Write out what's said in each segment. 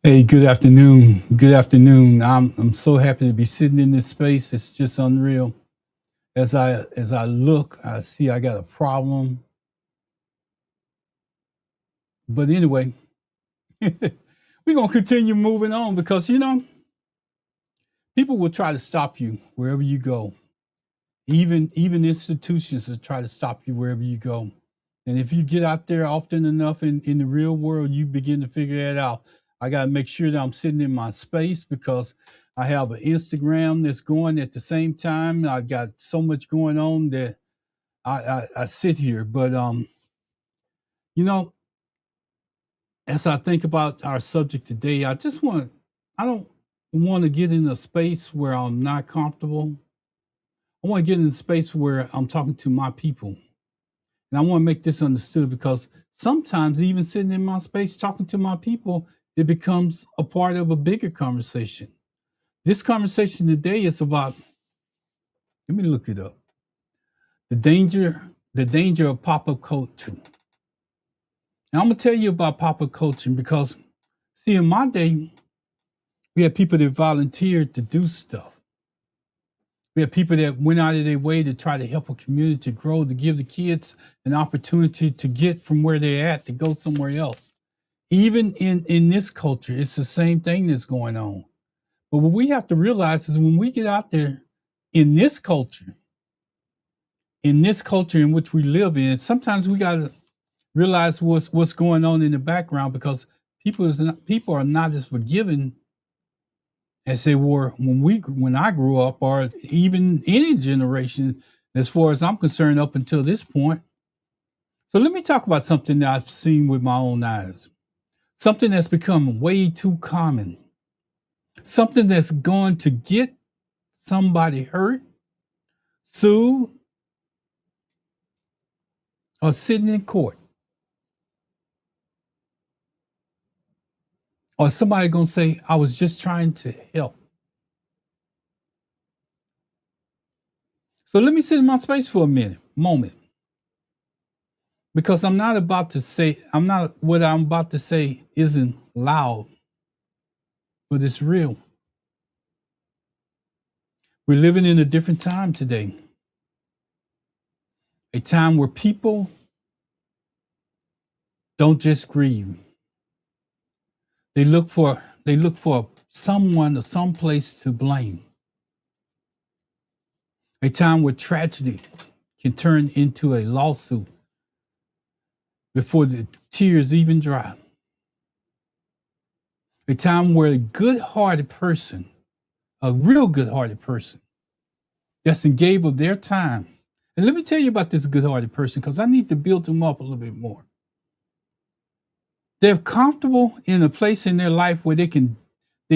Hey, good afternoon. Good afternoon. I'm so happy to be sitting in this space. It's just unreal. As I look, I see I got a problem. But anyway, we're gonna continue moving on because people will try to stop you wherever you go. Even institutions will try to stop you wherever you go. And if you get out there often enough in the real world, you begin to figure that out. I got to make sure that I'm sitting in my space because I have an Instagram that's going at the same time. I got so much going on that I sit here. But you know, as I think about our subject today, I don't want to get in a space where I'm not comfortable. I want to get in a space where I'm talking to my people. And I want to make this understood because sometimes, even sitting in my space talking to my people, it becomes a part of a bigger conversation. This conversation today is about, let me look it up. The danger of pop-up culture. Now I'm gonna tell you about pop-up culture because see, in my day, we had people that volunteered to do stuff. We had people that went out of their way to try to help a community grow, to give the kids an opportunity to get from where they're at to go somewhere else. Even in this culture, it's the same thing that's going on. But what we have to realize is when we get out there in this culture, in which we live in, sometimes we got to realize what's going on in the background because people are not as forgiving as they were when I grew up, or even any generation, as far as I'm concerned, up until this point. So let me talk about something that I've seen with my own eyes. Something that's become way too common. Something that's going to get somebody hurt, sued, or sitting in court. Or somebody gonna say, I was just trying to help. So let me sit in my space for a moment. Because what I'm about to say isn't loud, but it's real. We're living in a different time today. A time where people don't just grieve. They look for someone or someplace to blame. A time where tragedy can turn into a lawsuit before the tears even dry. A time where a good-hearted person, a real good-hearted person, that's engaged of their time. And let me tell you about this good-hearted person because I need to build them up a little bit more. They're comfortable in a place in their life where they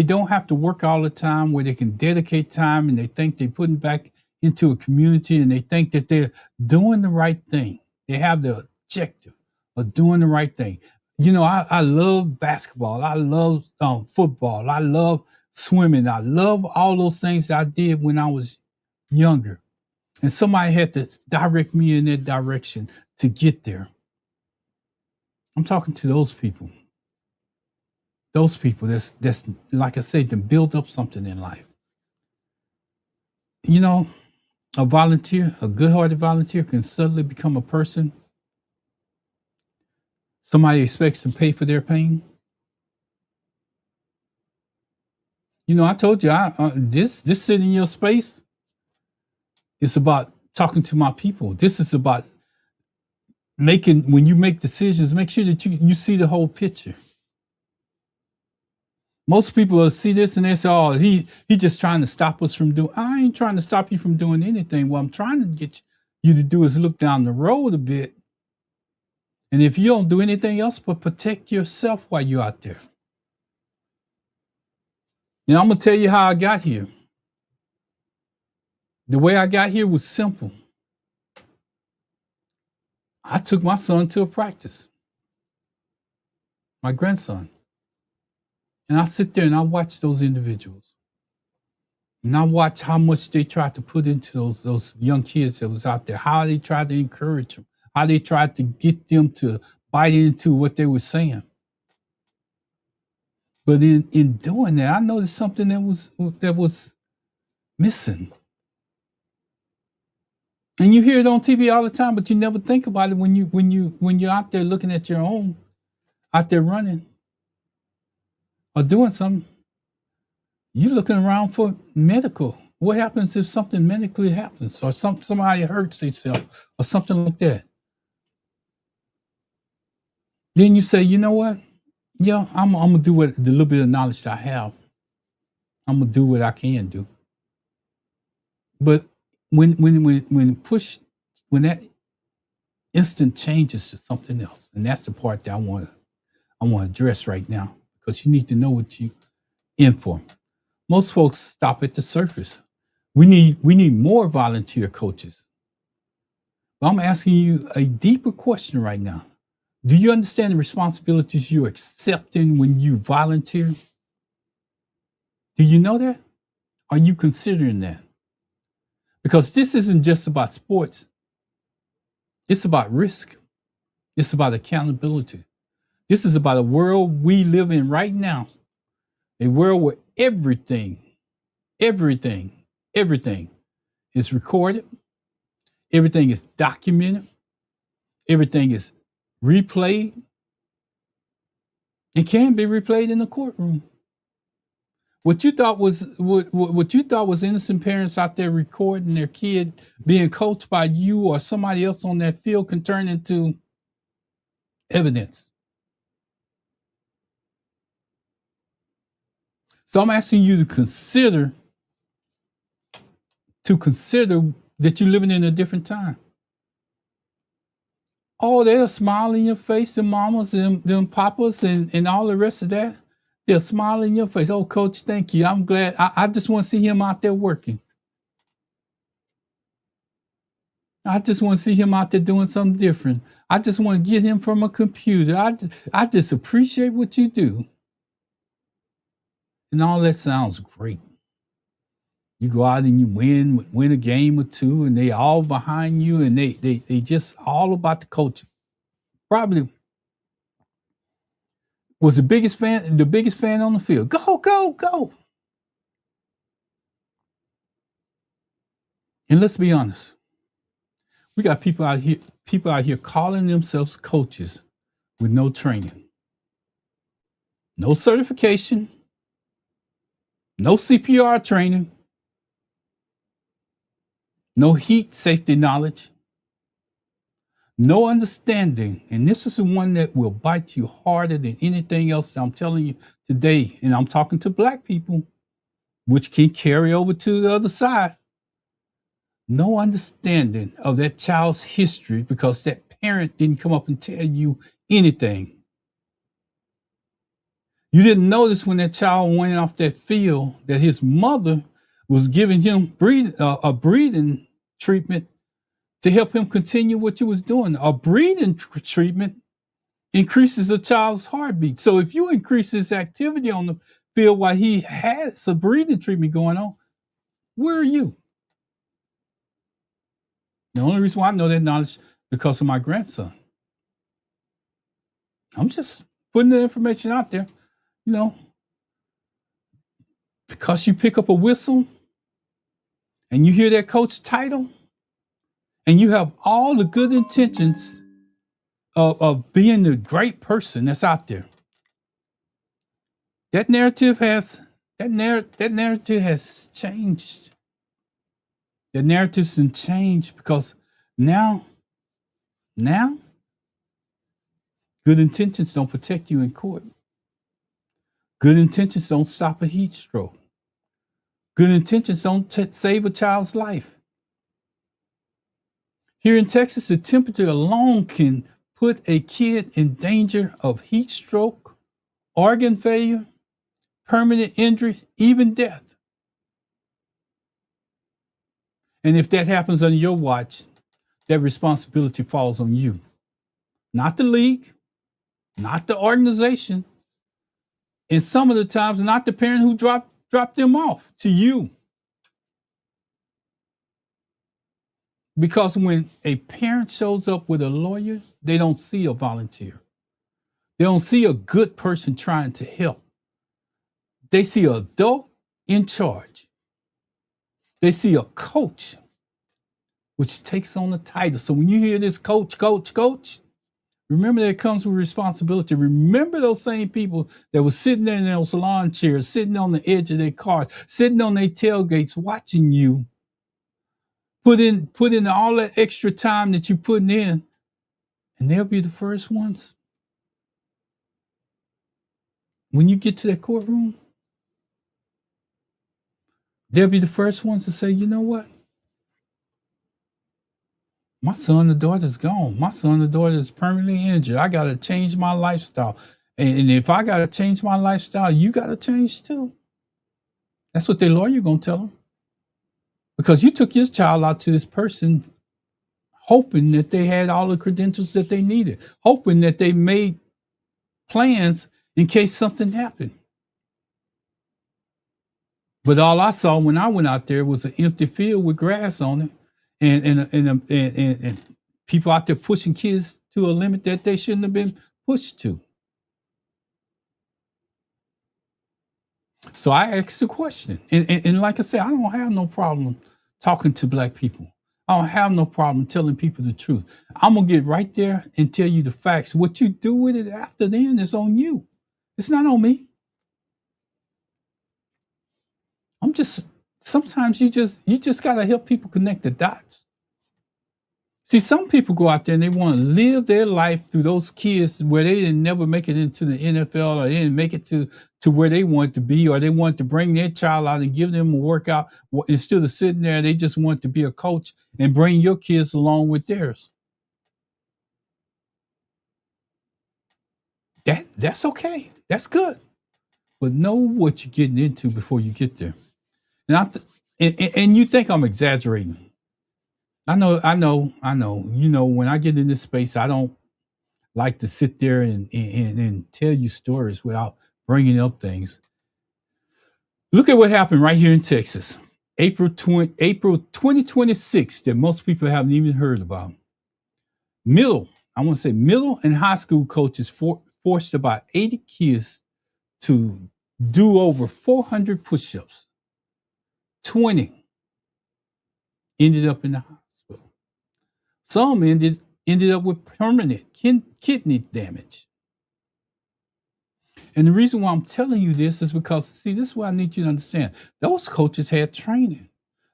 don't have to work all the time, where they can dedicate time and they think they're putting back into a community and they think that they're doing the right thing. They have the objective of doing the right thing. I love basketball. I love football. I love swimming. I love all those things I did when I was younger. And somebody had to direct me in that direction to get there. I'm talking to those people. Those people that's like I said, to build up something in life. You know, a volunteer, a good-hearted volunteer can suddenly become a person somebody expects to pay for their pain. I told you, this sitting in your space, it's about talking to my people. This is about when you make decisions, make sure that you see the whole picture. Most people will see this and they say, "Oh, he just trying to stop us from doing." I ain't trying to stop you from doing anything. What I'm trying to get you to do is look down the road a bit, and if you don't do anything else but protect yourself while you're out there. I'm gonna tell you how I got here. The way I got here was simple. I took my son to a practice, my grandson, and I sit there and I watch those individuals. And I watch how much they tried to put into those young kids that was out there, how they tried to encourage them, how they tried to get them to bite into what they were saying. But in doing that, I noticed something that was missing. And you hear it on TV all the time, but you never think about it when you're out there looking at your own, out there running or doing something. You're looking around for medical. What happens if something medically happens, or somebody hurts themselves, or something like that? Then you say, you know what? Yeah, I'm gonna do what the little bit of knowledge that I have. I'm gonna do what I can do. But when that instant changes to something else, and that's the part that I want to address right now, because you need to know what you in for. Most folks stop at the surface. We need more volunteer coaches. But I'm asking you a deeper question right now. Do you understand the responsibilities you're accepting when you volunteer? Do you know that? Are you considering that? Because this isn't just about sports. It's about risk. It's about accountability. This is about a world we live in right now. A world where everything is recorded. Everything is documented. Everything is replayed. It can be replayed in the courtroom. What you thought was innocent parents out there recording their kid being coached by you or somebody else on that field can turn into evidence. So I'm asking you to consider that you're living in a different time. Oh, they'll smile in your face, the mamas and them papas and all the rest of that. They'll smile in your face. Oh, coach, thank you. I'm glad. I just want to see him out there working. I just want to see him out there doing something different. I just want to get him from a computer. I just appreciate what you do. And all that sounds great. You go out and you win a game or two, and they all behind you, and they just all about the coaching. Probably was the biggest fan on the field. Go, go, go. And let's be honest. We got people out here calling themselves coaches with no training, no certification, no CPR training, no heat safety knowledge, no understanding. And this is the one that will bite you harder than anything else that I'm telling you today. And I'm talking to Black people, which can carry over to the other side. No understanding of that child's history because that parent didn't come up and tell you anything. You didn't notice when that child went off that field that his mother was giving him a breathing treatment to help him continue what you was doing. A breathing treatment increases a child's heartbeat. So if you increase his activity on the field while he has a breathing treatment going on, where are you? The only reason why I know that knowledge is because of my grandson. I'm just putting the information out there, you know. Because you pick up a whistle and you hear that coach title and you have all the good intentions of being the great person that's out there. That narrative has changed. The narrative's been changed because now good intentions don't protect you in court. Good intentions don't stop a heat stroke. Good intentions don't save a child's life. Here in Texas, the temperature alone can put a kid in danger of heat stroke, organ failure, permanent injury, even death. And if that happens on your watch, that responsibility falls on you. Not the league, not the organization, and some of the times not the parent who dropped them off, to you. Because when a parent shows up with a lawyer, they don't see a volunteer. They don't see a good person trying to help. They see an adult in charge. They see a coach, which takes on the title. So when you hear this coach, coach, coach, remember that it comes with responsibility. Remember those same people that were sitting there in those lawn chairs, sitting on the edge of their cars, sitting on their tailgates, watching you put in all that extra time that you're putting in, and they'll be the first ones. When you get to that courtroom, they'll be the first ones to say, you know what? My son or daughter's gone. My son or daughter is permanently injured. I got to change my lifestyle. And if I got to change my lifestyle, you got to change too. That's what their lawyer going to tell them. Because you took your child out to this person hoping that they had all the credentials that they needed, hoping that they made plans in case something happened. But all I saw when I went out there was an empty field with grass on it, and people out there pushing kids to a limit that they shouldn't have been pushed to. So I asked the question, and like I said, I don't have no problem talking to Black people. I don't have no problem telling people the truth. I'm gonna get right there and tell you the facts. What you do with it after then is on you. It's not on me. Sometimes you just gotta help people connect the dots. See, some people go out there and they want to live their life through those kids where they didn't never make it into the NFL, or they didn't make it to where they wanted to be, or they want to bring their child out and give them a workout. Instead of sitting there, they just want to be a coach and bring your kids along with theirs. That's okay. That's good. But know what you're getting into before you get there. And you think I'm exaggerating. I know. You know, when I get in this space, I don't like to sit there and tell you stories without bringing up things. Look at what happened right here in Texas, April 2026, that most people haven't even heard about. Middle and high school coaches forced about 80 kids to do over 400 push-ups. 20 ended up in the hospital. Some ended up with permanent kidney damage. And the reason why I'm telling you this is because, see, this is what I need you to understand. Those coaches had training.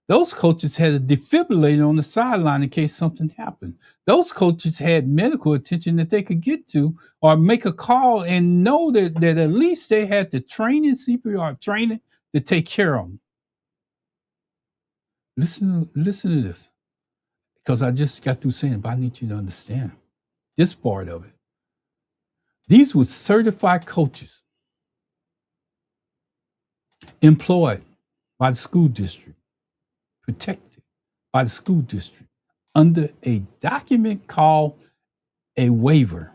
Those coaches had a defibrillator on the sideline in case something happened. Those coaches had medical attention that they could get to, or make a call and know that at least they had the training, CPR training, to take care of them. Listen to this, because I just got through saying, but I need you to understand this part of it. These were certified coaches employed by the school district, protected by the school district under a document called a waiver,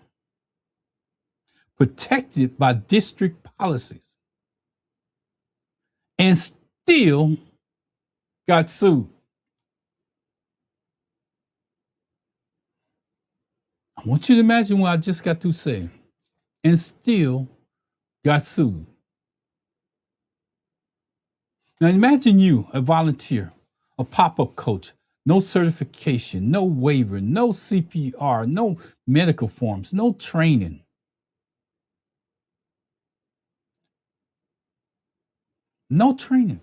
protected by district policies, and still got sued. I want you to imagine what I just got through saying, and still got sued. Now imagine you, a volunteer, a pop-up coach, no certification, no waiver, no CPR, no medical forms, no training. No training.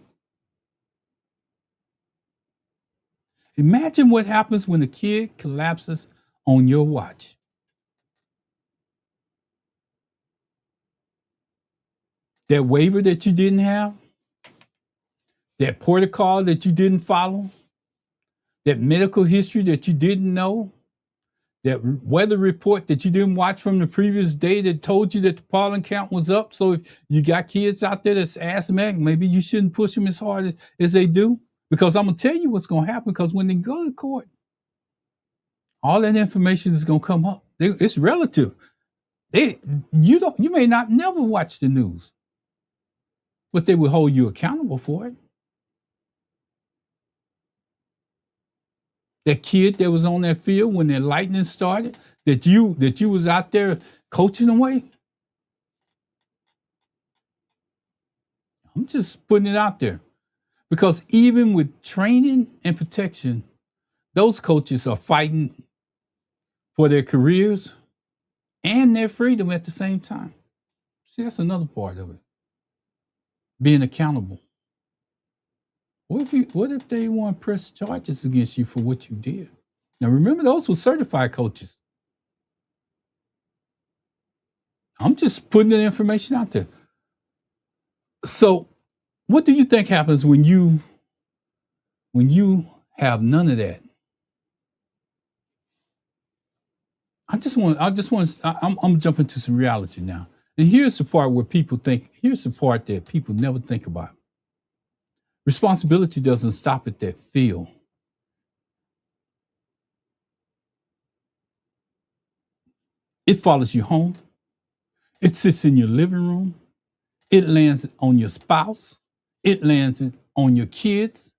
Imagine what happens when a kid collapses on your watch. That waiver that you didn't have, that protocol that you didn't follow, that medical history that you didn't know, that weather report that you didn't watch from the previous day that told you that the pollen count was up. So if you got kids out there that's asthmatic, maybe you shouldn't push them as hard as they do. Because I'm going to tell you what's going to happen, because when they go to court, all that information is going to come up. It's relative. You may not never watch the news, but they will hold you accountable for it. That kid that was on that field when that lightning started, that you was out there coaching away. I'm just putting it out there because even with training and protection, those coaches are fighting for their careers and their freedom at the same time. See, that's another part of it. Being accountable. What if they want to press charges against you for what you did? Now remember, those were certified coaches. I'm just putting the information out there. So, what do you think happens when you have none of that? I'm jumping to some reality now. And here's the part where people think, here's the part that people never think about. Responsibility doesn't stop at that field. It follows you home. It sits in your living room. It lands on your spouse. It lands on your kids.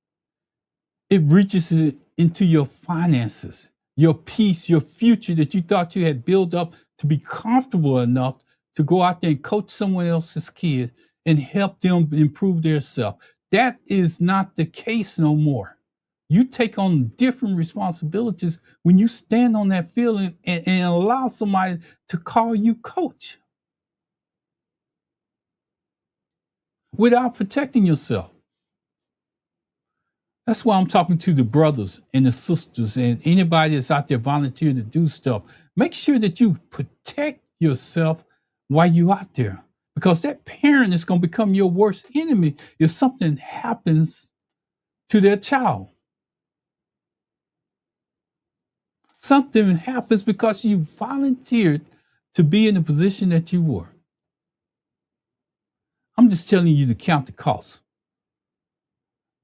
It reaches into your finances, your peace, your future that you thought you had built up to be comfortable enough to go out there and coach someone else's kid and help them improve their self. That is not the case no more. You take on different responsibilities when you stand on that field and allow somebody to call you coach without protecting yourself. That's why I'm talking to the brothers and the sisters and anybody that's out there volunteering to do stuff. Make sure that you protect yourself while you're out there, because that parent is going to become your worst enemy if something happens to their child. Something happens because you volunteered to be in the position that you were. I'm just telling you to count the cost.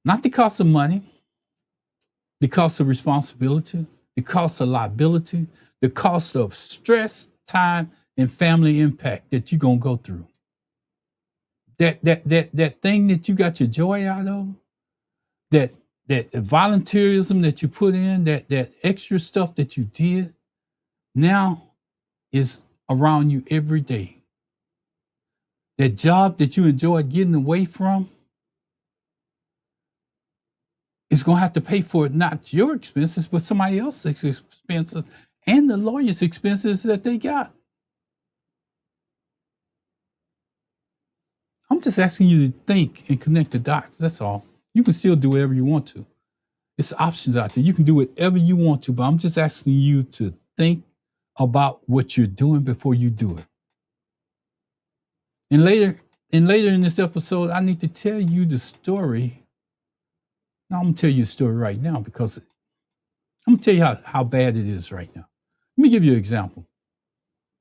Not the cost of money, the cost of responsibility, the cost of liability, the cost of stress, time, and family impact that you're gonna go through. That thing that you got your joy out of, that volunteerism that you put in, that extra stuff that you did, now is around you every day. That job that you enjoyed getting away from is going to have to pay for it, not your expenses, but somebody else's expenses and the lawyer's expenses that they got. I'm just asking you to think and connect the dots. That's all. You can still do whatever you want to. It's options out there. You can do whatever you want to, but I'm just asking you to think about what you're doing before you do it. And later in this episode, I need to tell you the story. Now, I'm going to tell you a story right now because I'm going to tell you how bad it is right now. Let me give you an example,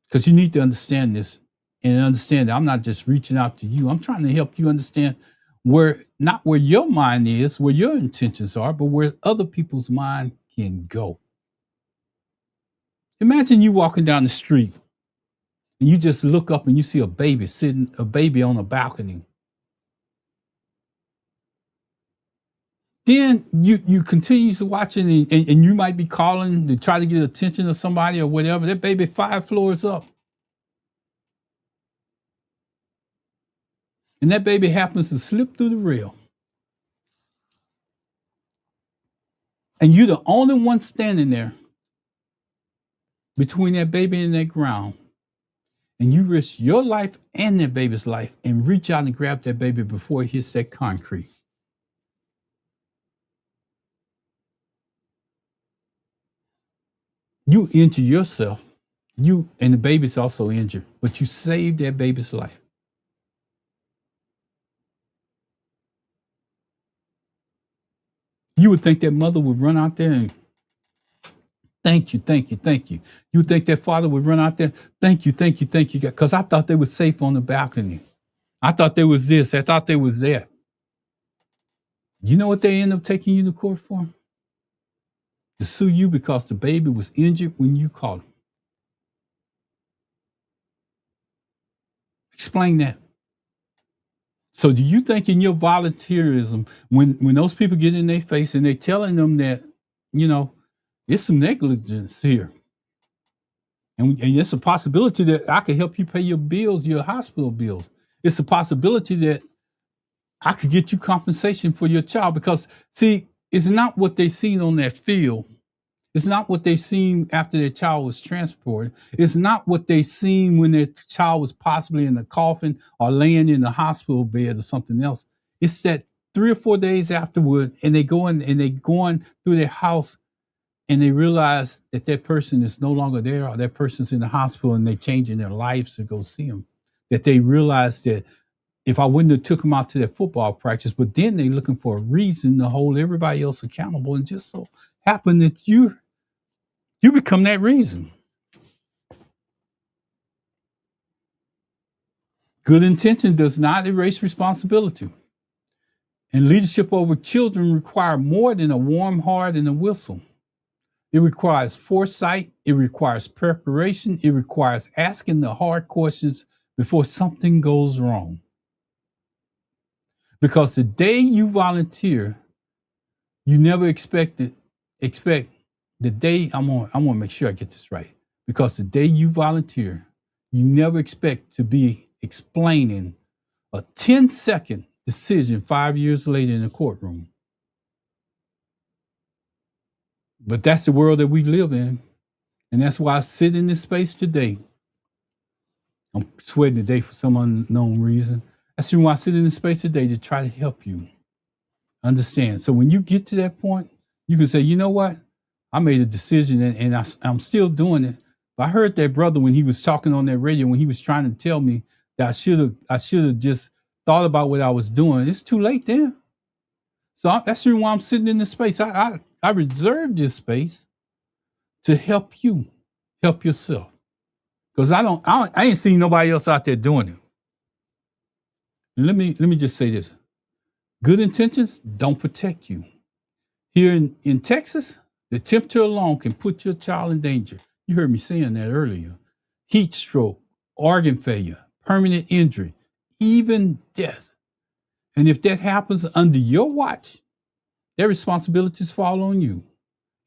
because you need to understand this and understand that I'm not just reaching out to you. I'm trying to help you understand not where your mind is, where your intentions are, but where other people's mind can go. Imagine you walking down the street and you just look up and you see a baby on a balcony. Then you continue to watch it and you might be calling to try to get attention of somebody or whatever. That baby 5 floors up. And that baby happens to slip through the rail. And you're the only one standing there between that baby and that ground. And you risk your life and that baby's life and reach out and grab that baby before it hits that concrete. You injure yourself. You and the baby's also injured, but you saved that baby's life. You would think that mother would run out there and thank you, thank you, thank you. You would think that father would run out there, thank you, thank you, thank you, because I thought they were safe on the balcony. I thought there was this. I thought there was that. You know what they end up taking you to court for? To sue you because the baby was injured when you called them. Explain that. So do you think in your volunteerism, when those people get in their face and they're telling them that, it's some negligence here, and it's a possibility that I can help you pay your bills, your hospital bills. It's a possibility that I could get you compensation for your child, because see, it's not what they seen on that field. It's not what they seen after their child was transported. It's not what they seen when their child was possibly in the coffin or laying in the hospital bed or something else. It's that 3 or 4 days afterward, and they go in and they going through their house, and they realize that that person is no longer there, or that person's in the hospital, and they changing their lives to go see them. That they realize that if I wouldn't have took them out to their football practice, but then they looking for a reason to hold everybody else accountable, and just so happen that you become that reason. Good intention does not erase responsibility. And leadership over children require more than a warm heart and a whistle. It requires foresight. It requires preparation. It requires asking the hard questions before something goes wrong. Because the day you volunteer, you never expect the day, I'm gonna make sure I get this right. Because the day you volunteer, you never expect to be explaining a 10-second decision 5 years later in the courtroom. But that's the world that we live in. And that's why I sit in this space today. I'm sweating today for some unknown reason. That's why I sit in this space today, to try to help you understand. So when you get to that point, you can say, you know what? I made a decision, and I'm still doing it. But I heard that brother when he was talking on that radio, when he was trying to tell me that I should have just thought about what I was doing. It's too late then. So that's the reason why I'm sitting in this space. I reserved this space to help you, help yourself. Because I ain't seen nobody else out there doing it. And let me just say this. Good intentions don't protect you. Here in Texas, the temperature alone can put your child in danger. You heard me saying that earlier. Heat stroke, organ failure, permanent injury, even death. And if that happens under your watch, their responsibilities fall on you.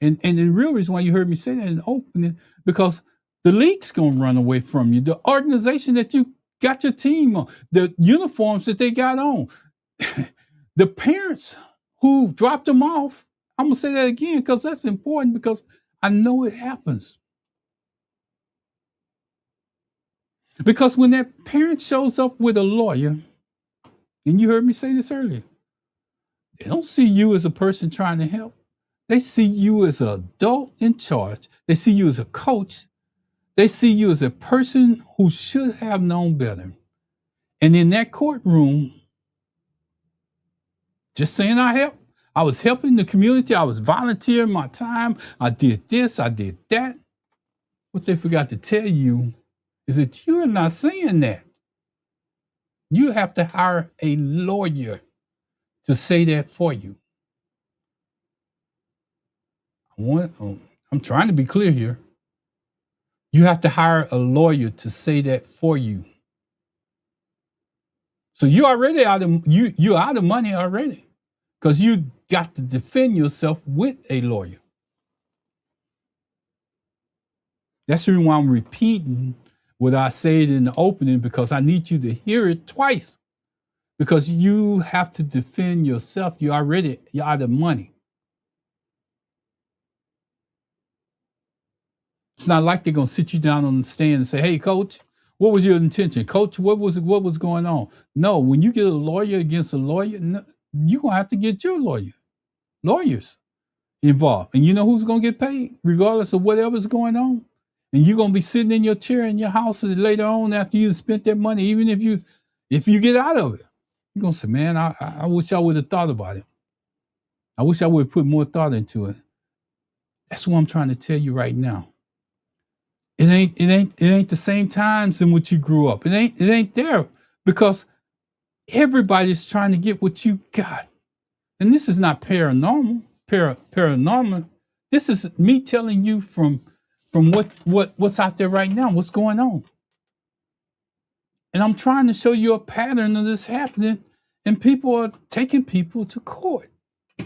And the real reason why you heard me say that in the opening, because the league's gonna run away from you. The organization that you got your team on, the uniforms that they got on, the parents who dropped them off. I'm gonna say that again because that's important, because I know it happens. Because when that parent shows up with a lawyer, and you heard me say this earlier, they don't see you as a person trying to help. They see you as an adult in charge. They see you as a coach. They see you as a person who should have known better. And in that courtroom, just saying I was helping the community. I was volunteering my time. I did this, I did that. What they forgot to tell you is that you're not saying that. You have to hire a lawyer to say that for you. I'm trying to be clear here. You have to hire a lawyer to say that for you. So you're already you're out of money already, because you got to defend yourself with a lawyer. That's the reason why I'm repeating what I said in the opening, because I need you to hear it twice. Because you have to defend yourself. You're out of money. It's not like they're gonna sit you down on the stand and say, "Hey, coach, what was your intention? Coach, what was going on?" No, when you get a lawyer against a lawyer, you're gonna have to get your lawyers involved. And you know who's gonna get paid, regardless of whatever's going on? And you're gonna be sitting in your chair in your house later on after you spent that money, even if you get out of it. You're gonna say, "Man, I wish I would have thought about it. I wish I would have put more thought into it." That's what I'm trying to tell you right now. It ain't the same times in which you grew up. It ain't there, because everybody's trying to get what you got. And this is not paranormal. Paranormal. This is me telling you from what's out there right now, what's going on. And I'm trying to show you a pattern of this happening, and people are taking people to court.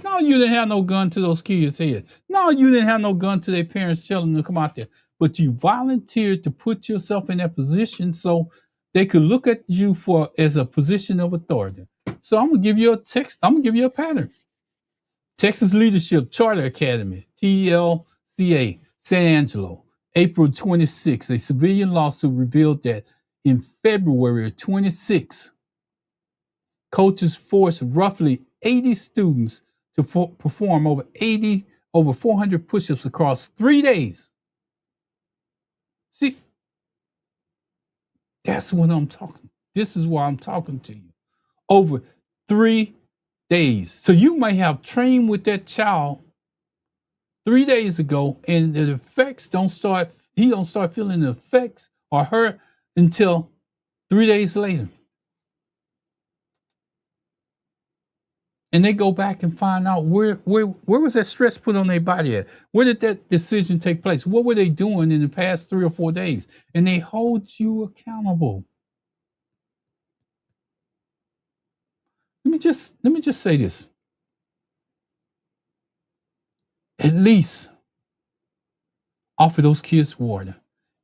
No, you didn't have no gun to those kids' head. No, you didn't have no gun to their parents telling them to come out there. But you volunteered to put yourself in that position so they could look at you as a position of authority. So I'm gonna give you a text. I'm gonna give you a pattern. Texas Leadership Charter Academy, TLCA San Angelo, April 26. A civilian lawsuit revealed that in February of 26, coaches forced roughly 80 students to perform over 400 push-ups across 3 days. See, that's what I'm talking. This is why I'm talking to you. Over 3 days. So you might have trained with that child 3 days ago, and the effects don't start. He don't start feeling the effects or her until 3 days later. And they go back and find out where was that stress put on their body at? Where did that decision take place? What were they doing in the past 3 or 4 days? And they hold you accountable. Let me just say this. At least offer those kids water.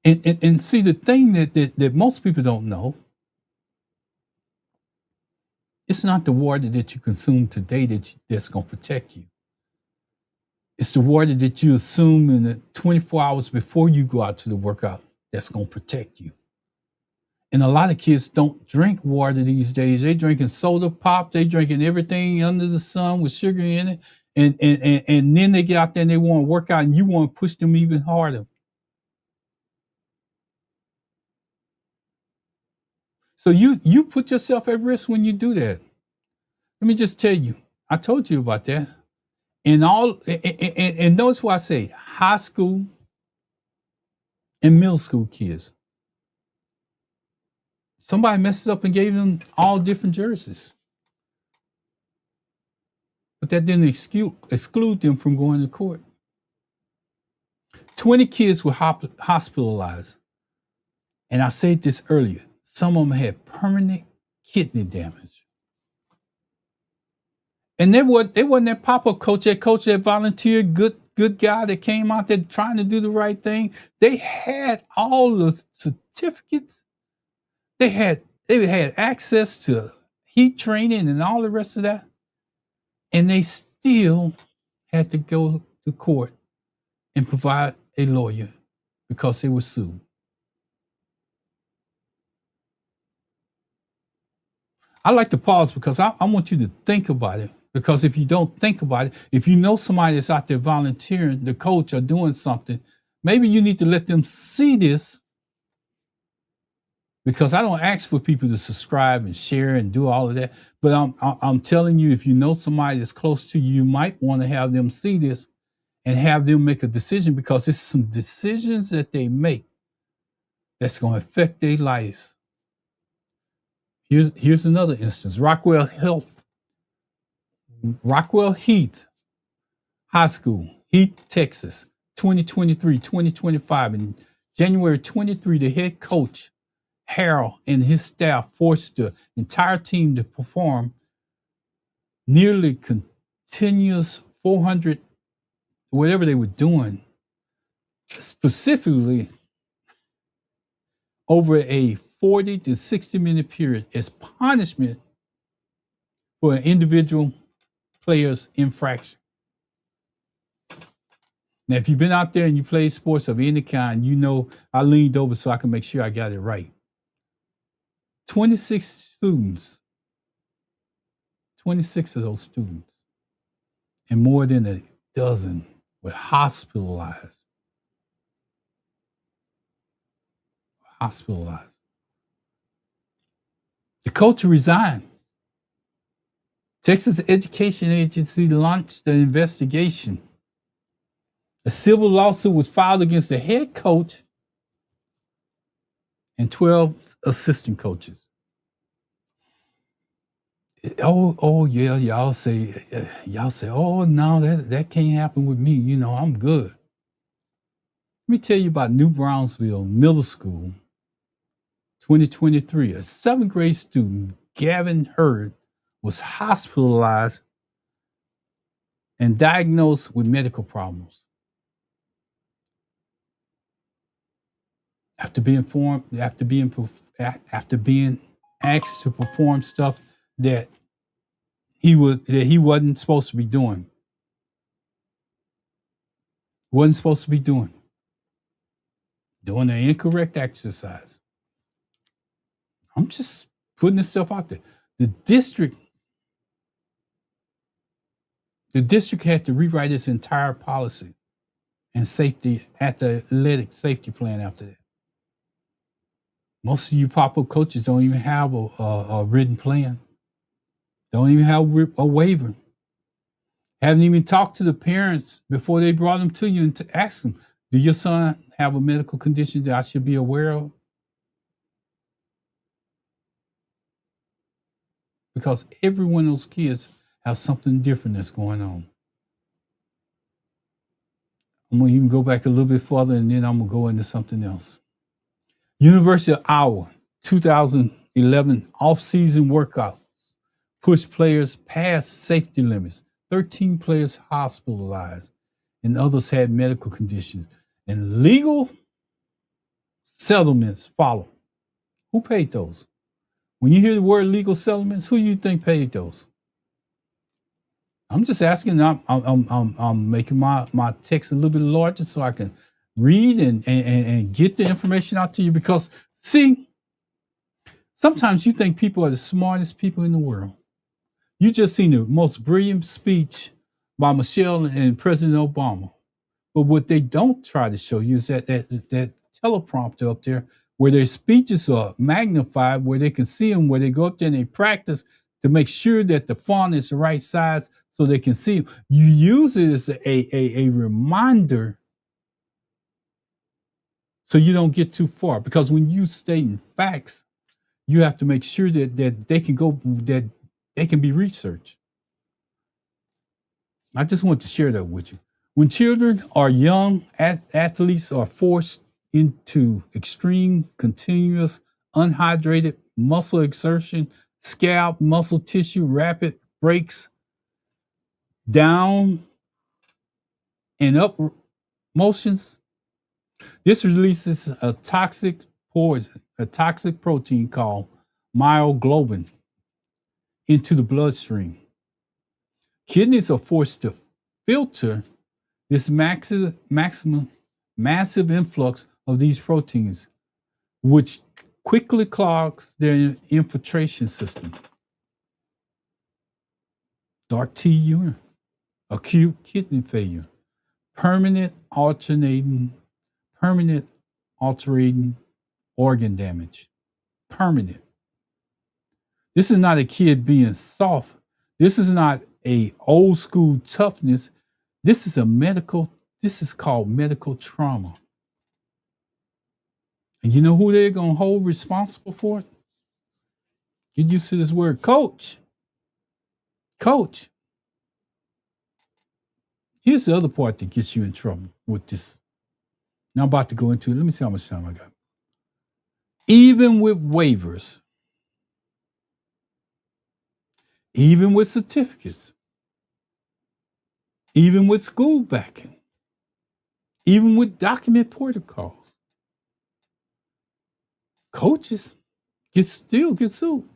And see, the thing that most people don't know, it's not the water that you consume today that's going to protect you. It's the water that you assume in the 24 hours before you go out to the workout that's going to protect you. And a lot of kids don't drink water these days. They drinking soda pop. They drinking everything under the sun with sugar in it. And then they get out there and they want to work out, and you want to push them even harder. So you put yourself at risk when you do that. Let me just tell you, I told you about that. And notice what I say: high school and middle school kids. Somebody messed up and gave them all different jerseys, but that didn't exclude them from going to court. 20 kids were hospitalized, and I said this earlier. Some of them had permanent kidney damage. And they wasn't that pop-up coach, that volunteered, good guy that came out there trying to do the right thing. They had all the certificates. They had access to heat training and all the rest of that. And they still had to go to court and provide a lawyer because they were sued. I like to pause because I want you to think about it. Because if you don't think about it, if you know somebody that's out there volunteering, the coach or doing something, maybe you need to let them see this. Because I don't ask for people to subscribe and share and do all of that. But I'm telling you, if you know somebody that's close to you, you might want to have them see this and have them make a decision, because it's some decisions that they make that's going to affect their lives. Here's another instance. Rockwall Heath High School, Heath, Texas, 2023, 2025. In January 23, the head coach, Harold, and his staff forced the entire team to perform nearly continuous 400, whatever they were doing, specifically over a 40 to 60-minute period as punishment for an individual player's infraction. Now, if you've been out there and you play sports of any kind, you know I leaned over so I can make sure I got it right. 26 students, 26 of those students, and more than a dozen were hospitalized. The coach resigned. Texas Education Agency launched the investigation. A civil lawsuit was filed against the head coach and 12 assistant coaches. Oh yeah, y'all say, oh no, that can't happen with me. You know, I'm good. Let me tell you about New Brownsville Middle School, 2023. A 7th grade student, Gavin Hurd, was hospitalized and diagnosed with medical problems. After being asked to perform stuff that he wasn't supposed to be doing. Wasn't supposed to be doing. Doing the incorrect exercise. I'm just putting this stuff out there. The district had to rewrite its entire policy and safety athletic safety plan after that. Most of you pop-up coaches don't even have a written plan. Don't even have a waiver. Haven't even talked to the parents before they brought them to you and to ask them, do your son have a medical condition that I should be aware of? Because every one of those kids have something different that's going on. I'm going to even go back a little bit further, and then I'm going to go into something else. University of Iowa, 2011 off-season workouts pushed players past safety limits. 13 players hospitalized, and others had medical conditions. And legal settlements followed. Who paid those? When you hear the word legal settlements, who do you think paid those? I'm just asking. I'm making my text a little bit larger so I can read and get the information out to you. Because, see, sometimes you think people are the smartest people in the world. You just seen the most brilliant speech by Michelle and President Obama. But what they don't try to show you is that teleprompter up there where their speeches are magnified, where they can see them, where they go up there and they practice to make sure that the font is the right size so they can see them. You use it as a reminder so you don't get too far. Because when you stating facts, you have to make sure that they can be researched. I just want to share that with you. When children are young, athletes are forced into extreme, continuous, unhydrated muscle exertion, scalp, muscle tissue, rapid breaks, down and up motions. This releases a toxic poison, a toxic protein called myoglobin into the bloodstream. Kidneys are forced to filter this massive influx of these proteins, which quickly clogs their infiltration system. Dark T urine, acute kidney failure, permanent alterating organ damage. Permanent. This is not a kid being soft. This is not a old school toughness. This is called medical trauma. And you know who they're going to hold responsible for it? Get used to this word, coach. Coach. Here's the other part that gets you in trouble with this. Now I'm about to go into it. Let me see how much time I got. Even with waivers, even with certificates, even with school backing, even with document protocols, coaches still get sued.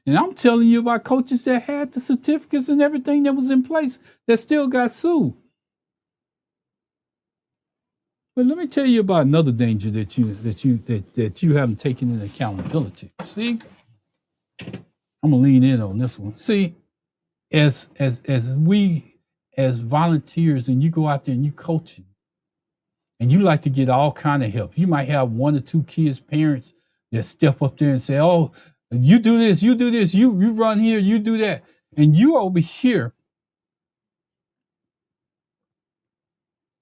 And I'm telling you about coaches that had the certificates and everything that was in place that still got sued. But let me tell you about another danger that you haven't taken into accountability. See, I'm gonna lean in on this one. See, as we as volunteers and you go out there and you coaching, and you like to get all kind of help. You might have one or two kids' parents that step up there and say, "Oh, you do this, you run here, you do that," and you over here.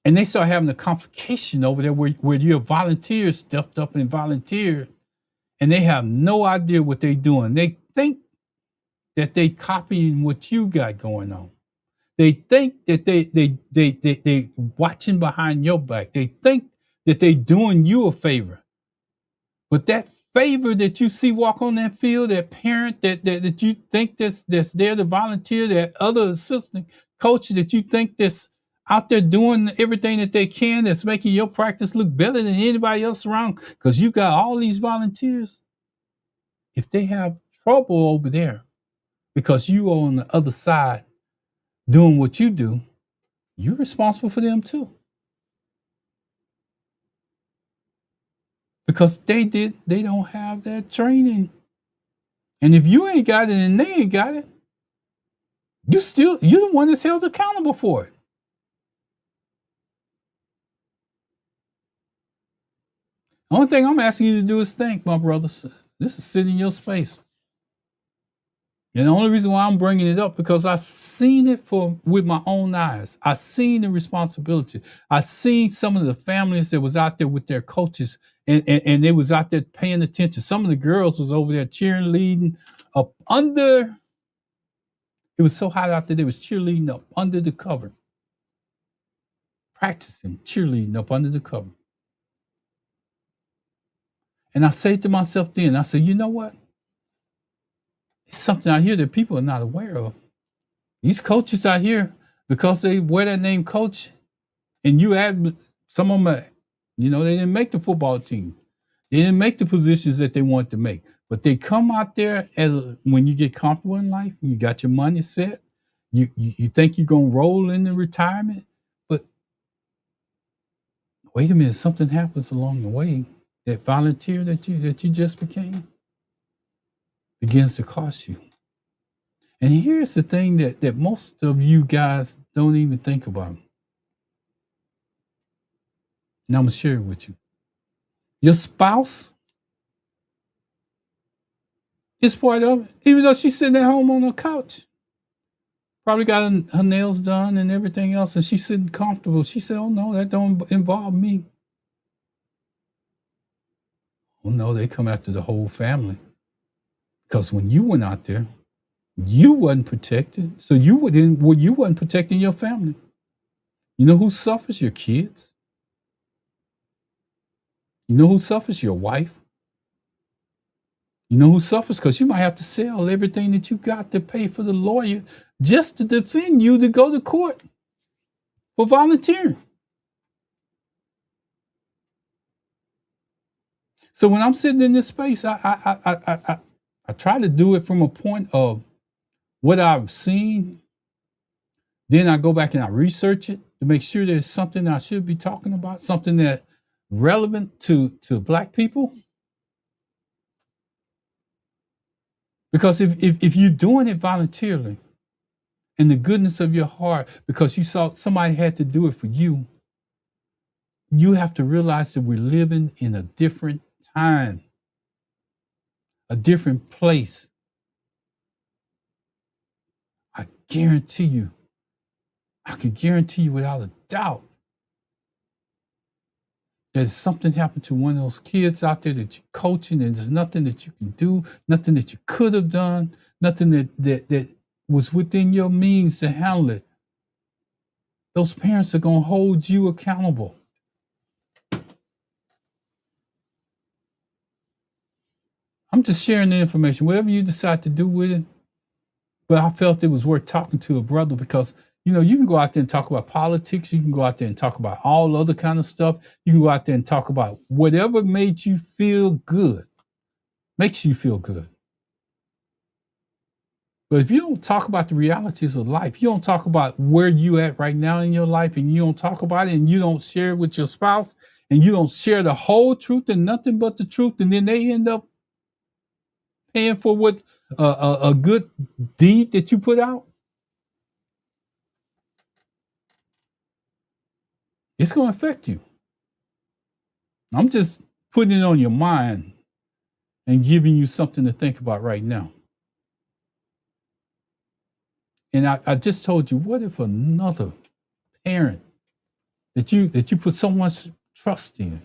And they start having a complication over there where your volunteers stepped up and volunteered, and they have no idea what they're doing. They think that they copying what you got going on. They think that they watching behind your back. They think that they doing you a favor. But that favor that you see walk on that field, that parent that you think that's there to volunteer, that other assistant coach that you think that's out there doing everything that they can, that's making your practice look better than anybody else around, because you got all these volunteers. If they have trouble over there because you are on the other side doing what you do, you're responsible for them too. Because they don't have that training. And if you ain't got it and they ain't got it, you're the one that's held accountable for it. The only thing I'm asking you to do is think, my brothers. This is sitting in your space. And the only reason why I'm bringing it up because I seen it with my own eyes. I seen the responsibility. I seen some of the families that was out there with their coaches, and they was out there paying attention. Some of the girls was over there cheerleading up under. It was so hot out there. They was cheerleading up under the cover, practicing cheerleading up under the cover. And I say to myself then, I said, you know what? It's something out here that people are not aware of. These coaches out here, because they wear that name coach, and you add some of them, they didn't make the football team. They didn't make the positions that they want to make. But they come out there when you get comfortable in life, you got your money set, you think you're gonna roll into retirement, but wait a minute, something happens along the way. That volunteer that you just became begins to cost you. And here's the thing that most of you guys don't even think about. And I'm gonna share it with you. Your spouse is part of it, even though she's sitting at home on the couch. Probably got her nails done and everything else, and she's sitting comfortable. She said, "Oh no, that don't involve me." Oh no, they come after the whole family. Because when you went out there, you wasn't protected. So you wasn't protecting your family. You know who suffers? Your kids. You know who suffers? Your wife. You know who suffers? Because you might have to sell everything that you got to pay for the lawyer just to defend you to go to court for volunteering. So when I'm sitting in this space, I try to do it from a point of what I've seen. Then I go back and I research it to make sure there's something I should be talking about, something that relevant to Black people. Because if you're doing it voluntarily in the goodness of your heart, because you saw somebody had to do it for you, you have to realize that we're living in a different time, a different place. I guarantee you, I can guarantee you without a doubt, that something happened to one of those kids out there that you're coaching, and there's nothing that you can do, nothing that you could have done, nothing that was within your means to handle it. Those parents are going to hold you accountable. I'm just sharing the information, whatever you decide to do with it. But I felt it was worth talking to a brother because, you can go out there and talk about politics. You can go out there and talk about all other kind of stuff. You can go out there and talk about whatever made you feel good, makes you feel good. But if you don't talk about the realities of life, you don't talk about where you at right now in your life, and you don't talk about it, and you don't share it with your spouse, and you don't share the whole truth and nothing but the truth, and then they end up paying for what a good deed that you put out, it's going to affect you. I'm just putting it on your mind and giving you something to think about right now. And I just told you, what if another parent that you put so much trust in,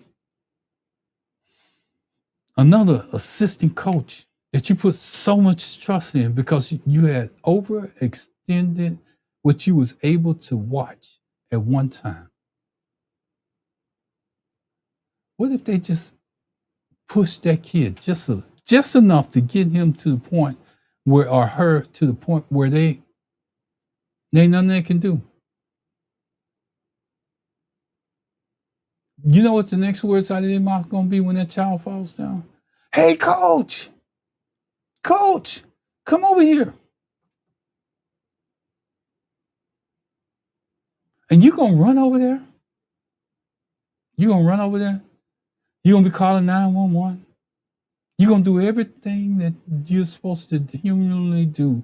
another assistant coach that you put so much trust in because you had overextended what you was able to watch at one time? What if they just push that kid just enough to get him to the point where, or her to the point where they ain't nothing they can do? You know what the next words out of their mouth gonna be when that child falls down? Hey, coach, Coach, come over here. And you gonna run over there? You gonna run over there? You gonna be calling 911? You gonna do everything that you're supposed to humanly do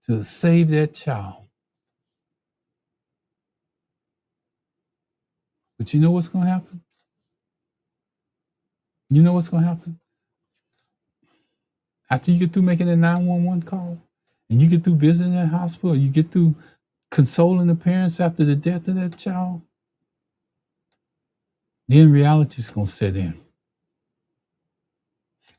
to save that child. But you know what's gonna happen? You know what's gonna happen? After you get through making a 911 call and you get through visiting that hospital, you get through consoling the parents after the death of that child, then reality's gonna set in.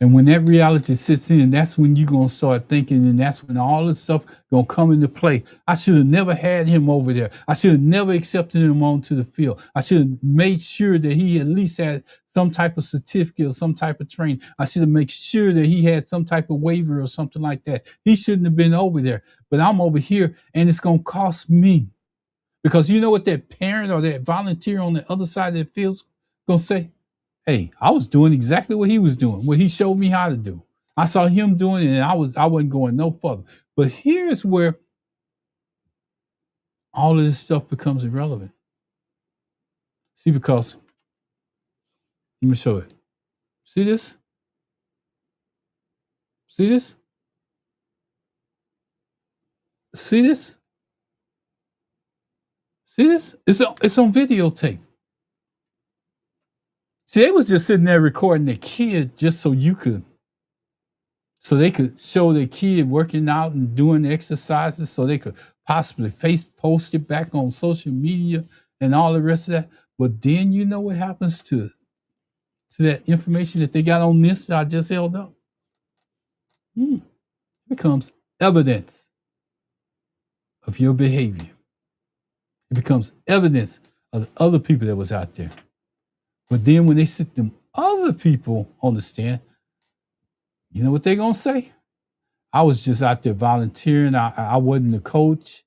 And when that reality sits in, that's when you're gonna start thinking, and that's when all this stuff gonna come into play. I should have never had him over there. I should have never accepted him onto the field. I should have made sure that he at least had some type of certificate or some type of training. I should have made sure that he had some type of waiver or something like that. He shouldn't have been over there. But I'm over here, and it's gonna cost me. Because you know what that parent or that volunteer on the other side of the field's gonna say? Hey, I was doing exactly what he was doing, what he showed me how to do. I saw him doing it, and I wasn't going no further. But here's where all of this stuff becomes irrelevant. See, because let me show it. See this? See this? See this? See this? It's on videotape. See, they was just sitting there recording the kid just so they could show their kid working out and doing exercises, so they could possibly post it back on social media and all the rest of that. But then you know what happens to that information that they got on this that I just held up? It becomes evidence of your behavior. It becomes evidence of the other people that was out there. But then when they sit them other people on the stand, you know what they're gonna say? I was just out there volunteering. I wasn't the coach.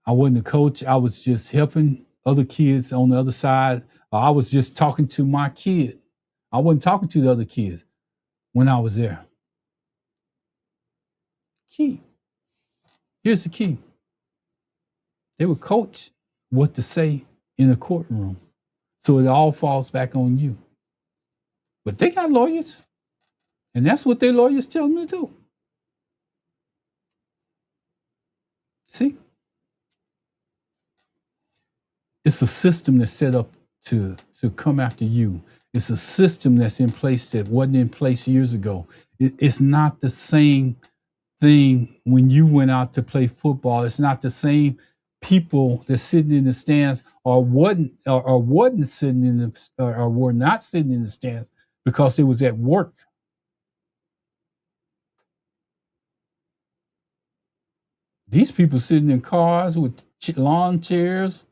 I wasn't the coach. I was just helping other kids on the other side. I was just talking to my kid. I wasn't talking to the other kids when I was there. Key. Here's the key. They were coached what to say in a courtroom. So it all falls back on you. But they got lawyers. And that's what their lawyers tell them to do. See? It's a system that's set up to come after you. It's a system that's in place that wasn't in place years ago. It's not the same thing when you went out to play football. It's not the same people that's sitting in the stands or wasn't sitting in the or were not sitting in the stands because they was at work. These people sitting in cars with lawn chairs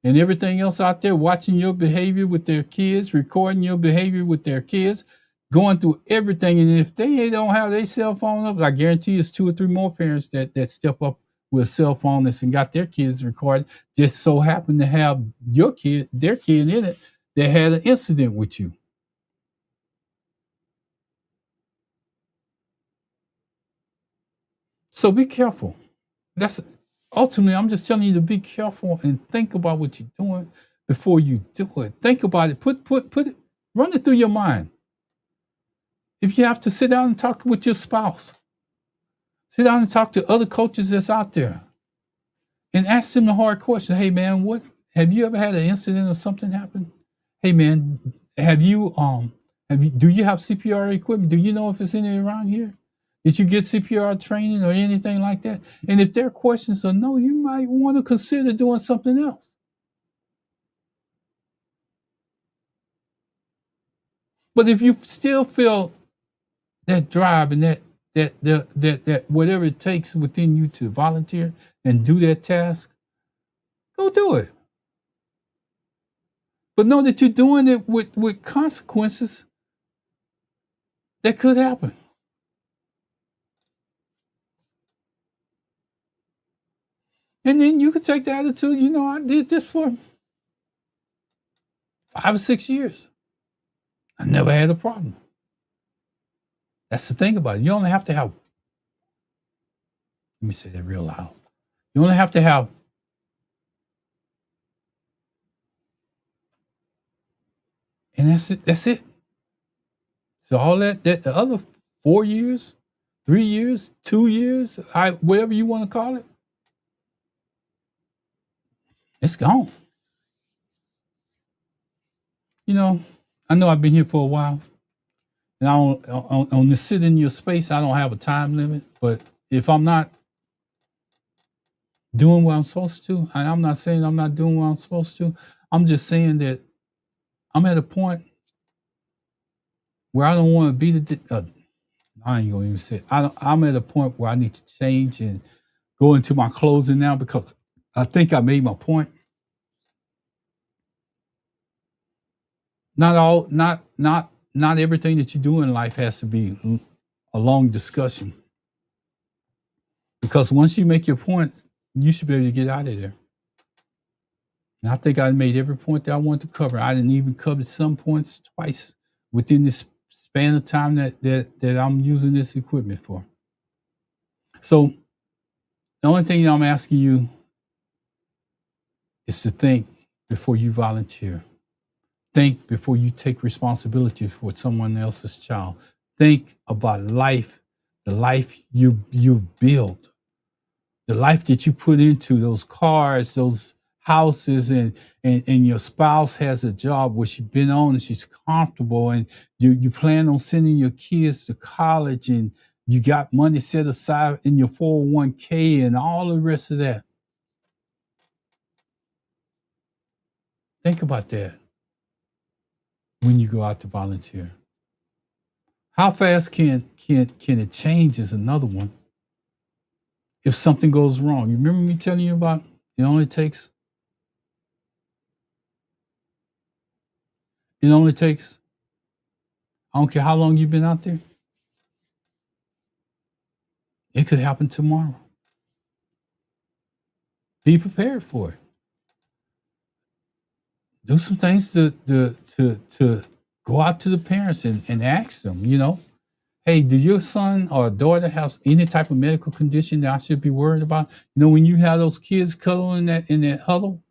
and everything else out there, watching your behavior with their kids, recording your behavior with their kids, going through everything. And if they don't have their cell phone up, I guarantee it's 2 or 3 more parents that step up with a cell phone that's and got their kids recorded, just so happen to have their kid in it that had an incident with you. So be careful. That's ultimately, I'm just telling you to be careful and think about what you're doing before you do it. Think about it. Put it, run it through your mind. If you have to sit down and talk with your spouse, sit down and talk to other coaches that's out there and ask them the hard question. Hey man, what have you ever had an incident or something happen? Hey man, do you have CPR equipment? Do you know if it's any around here? Did you get CPR training or anything like that? And if their questions are no, you might want to consider doing something else. But if you still feel that drive and that whatever it takes within you to volunteer and do that task, go do it. But know that you're doing it with consequences that could happen. And then you could take the attitude, I did this for 5 or 6 years. I never had a problem. That's the thing about it. You only have to have, let me say that real loud. You only have to have, and that's it. That's it. So all that the other 4 years, 3 years, 2 years, whatever you want to call it, it's gone. You I know I've been here for a while, and I don't on the sit in your space. I don't have a time limit, but if I'm not doing what I'm supposed to, and I'm not saying I'm not doing what I'm supposed to, I'm just saying that I'm at a point where I don't want to be I ain't gonna even say it. I'm at a point where I need to change and go into my closing now because I think I made my point. Not everything that you do in life has to be a long discussion. Because once you make your point, you should be able to get out of there. And I think I made every point that I wanted to cover. I didn't even cover some points twice within this span of time that I'm using this equipment for. So the only thing I'm asking you is to think before you volunteer. Think before you take responsibility for someone else's child. Think about life, the life you build, the life that you put into those cars, those houses, and your spouse has a job where she's been on and she's comfortable, and you plan on sending your kids to college, and you got money set aside in your 401k and all the rest of that. Think about that when you go out to volunteer. How fast can it change is another one. If something goes wrong, you remember me telling you about it only takes I don't care how long you've been out there, it could happen tomorrow. Be prepared for it. Do some things to go out to the parents and ask them, hey, do your son or daughter have any type of medical condition that I should be worried about? When you have those kids cuddling in that huddle,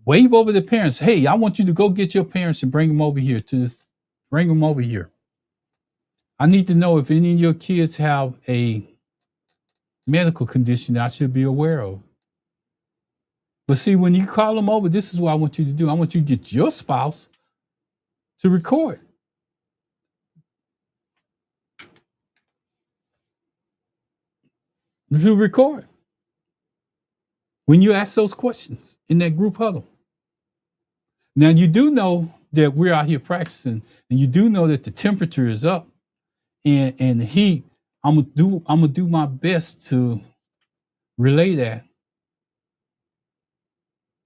wave over the parents. Hey, I want you to go get your parents and bring them over here bring them over here. I need to know if any of your kids have a medical condition that I should be aware of. But see, when you call them over, this is what I want you to do. I want you to get your spouse to record. To record. When you ask those questions in that group huddle. Now, you do know that we're out here practicing, and you do know that the temperature is up and the heat. I'm gonna do my best to relay that.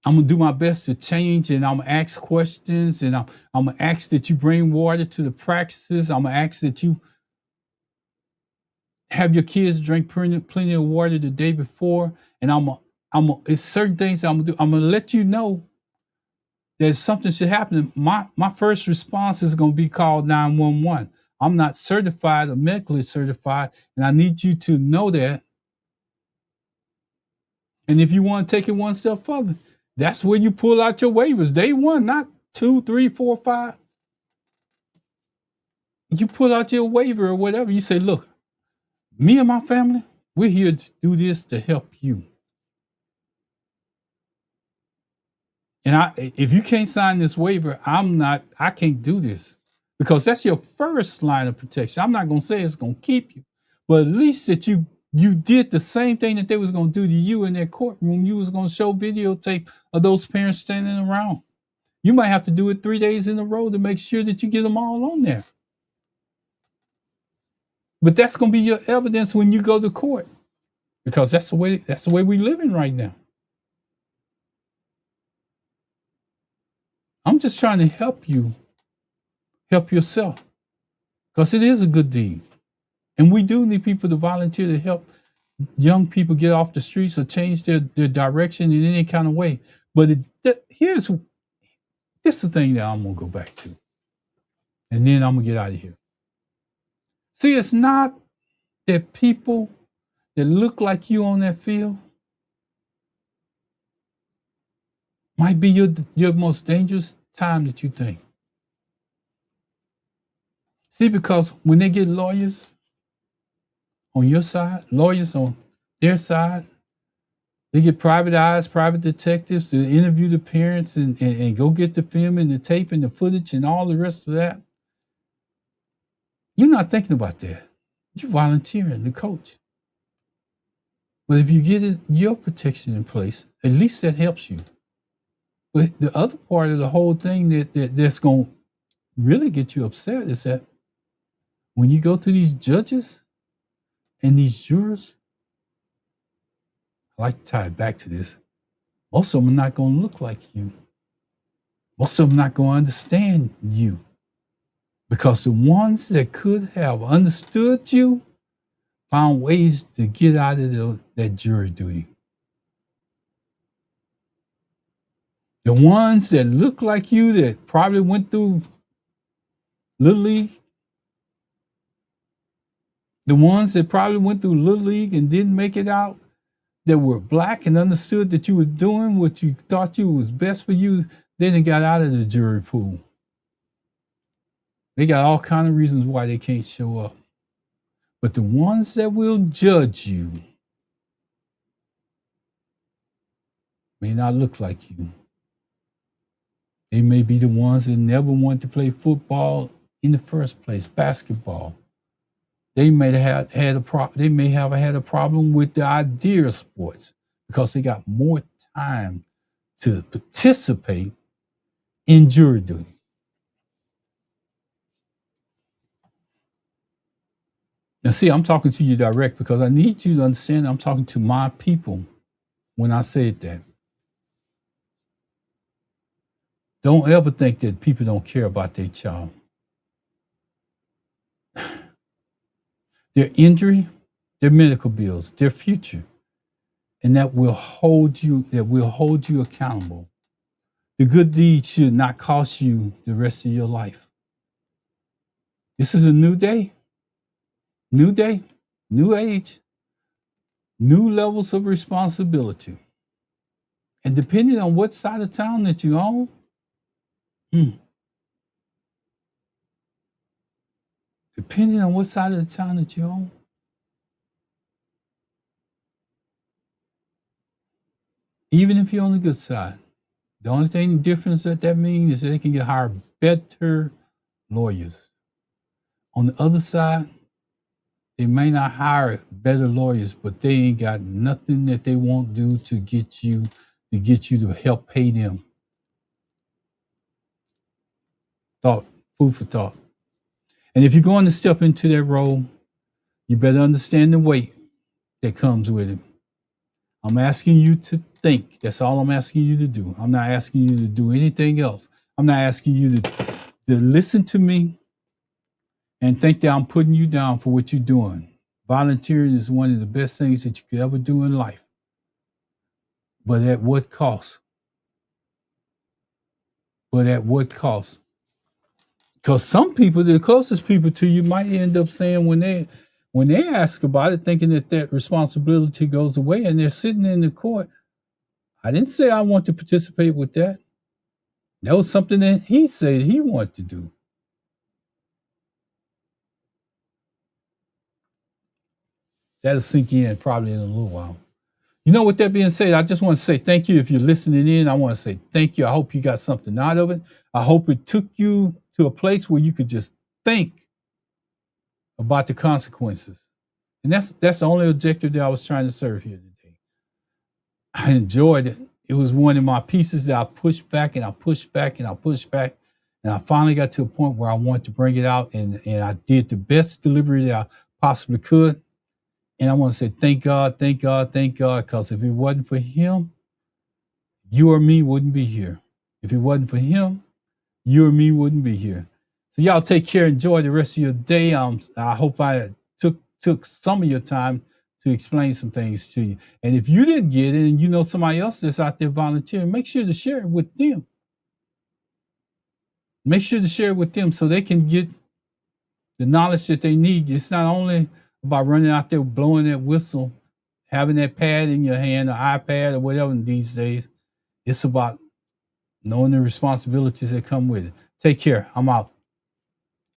I'm gonna do my best to change, and I'm gonna ask questions, and I'm gonna ask that you bring water to the practices. I'm gonna ask that you have your kids drink plenty of water the day before, and it's certain things I'm gonna do. I'm gonna let you know that if something should happen, my first response is gonna be called 911. I'm not certified or medically certified, and I need you to know that. And if you want to take it one step further, that's where you pull out your waivers. Day one, not 2, 3, 4, 5. You pull out your waiver or whatever. You say, look, me and my family, we're here to do this to help you. And if you can't sign this waiver, I can't do this. Because that's your first line of protection. I'm not going to say it's going to keep you, but at least that you did the same thing that they was going to do to you in their courtroom. You was going to show videotape of those parents standing around. You might have to do it 3 days in a row to make sure that you get them all on there. But that's going to be your evidence when you go to court, because that's the way we living right now. I'm just trying to help you help yourself, because it is a good deed. And we do need people to volunteer to help young people get off the streets or change their direction in any kind of way. But this is the thing that I'm going to go back to. And then I'm going to get out of here. See, it's not that people that look like you on that field might be your most dangerous time that you think. See, because when they get lawyers on your side, lawyers on their side, they get private eyes, private detectives to interview the parents and go get the film and the tape and the footage and all the rest of that. You're not thinking about that. You're volunteering to coach. But if you get your protection in place, at least that helps you. But the other part of the whole thing that's going to really get you upset is that when you go to these judges and these jurors, I like to tie it back to this. Most of them are not going to look like you. Most of them are not going to understand you. Because the ones that could have understood you found ways to get out of that jury duty. The ones that look like you that probably went through Little League, the ones that probably went through Little League and didn't make it out, that were black and understood that you were doing what you thought you was best for you, they done got out of the jury pool. They got all kind of reasons why they can't show up. But the ones that will judge you may not look like you. They may be the ones that never wanted to play football in the first place, basketball. They may have had a problem with the idea of sports because they got more time to participate in jury duty. Now, see, I'm talking to you direct because I need you to understand I'm talking to my people when I said that. Don't ever think that people don't care about their child. Their injury, their medical bills, their future. And that will hold you accountable. The good deed should not cost you the rest of your life. This is a new day, new age, new levels of responsibility. And depending on what side of town that you own, depending on what side of the town that you own, even if you're on the good side, the only thing difference that means is that they can get hired better lawyers. On the other side, they may not hire better lawyers, but they ain't got nothing that they won't do to get you to help pay them. Food for thought. And if you're going to step into that role, you better understand the weight that comes with it. I'm asking you to think. That's all I'm asking you to do. I'm not asking you to do anything else. I'm not asking you to listen to me and think that I'm putting you down for what you're doing. Volunteering is one of the best things that you could ever do in life. But at what cost? Because some people, the closest people to you, might end up saying when they ask about it, thinking that responsibility goes away, and they're sitting in the court. I didn't say I want to participate with that. That was something that he said he wanted to do. That'll sink in probably in a little while. You know, with that being said, I just want to say thank you. If you're listening in, I want to say thank you. I hope you got something out of it. I hope it took you to a place where you could just think about the consequences. And that's the only objective that I was trying to serve here today. I enjoyed it. It was one of my pieces that I pushed back and I pushed back and I pushed back. And I finally got to a point where I wanted to bring it out, and I did the best delivery that I possibly could. And I want to say thank God, thank God, thank God, because if it wasn't for him, you or me wouldn't be here. If it wasn't for him, you or me wouldn't be here. So y'all take care. Enjoy the rest of your day. I hope I took some of your time to explain some things to you. And if you didn't get it and you know somebody else that's out there volunteering, make sure to share it with them. Make sure to share it with them so they can get the knowledge that they need. It's not only about running out there blowing that whistle, having that pad in your hand, or iPad or whatever these days. It's about knowing the responsibilities that come with it. Take care. I'm out.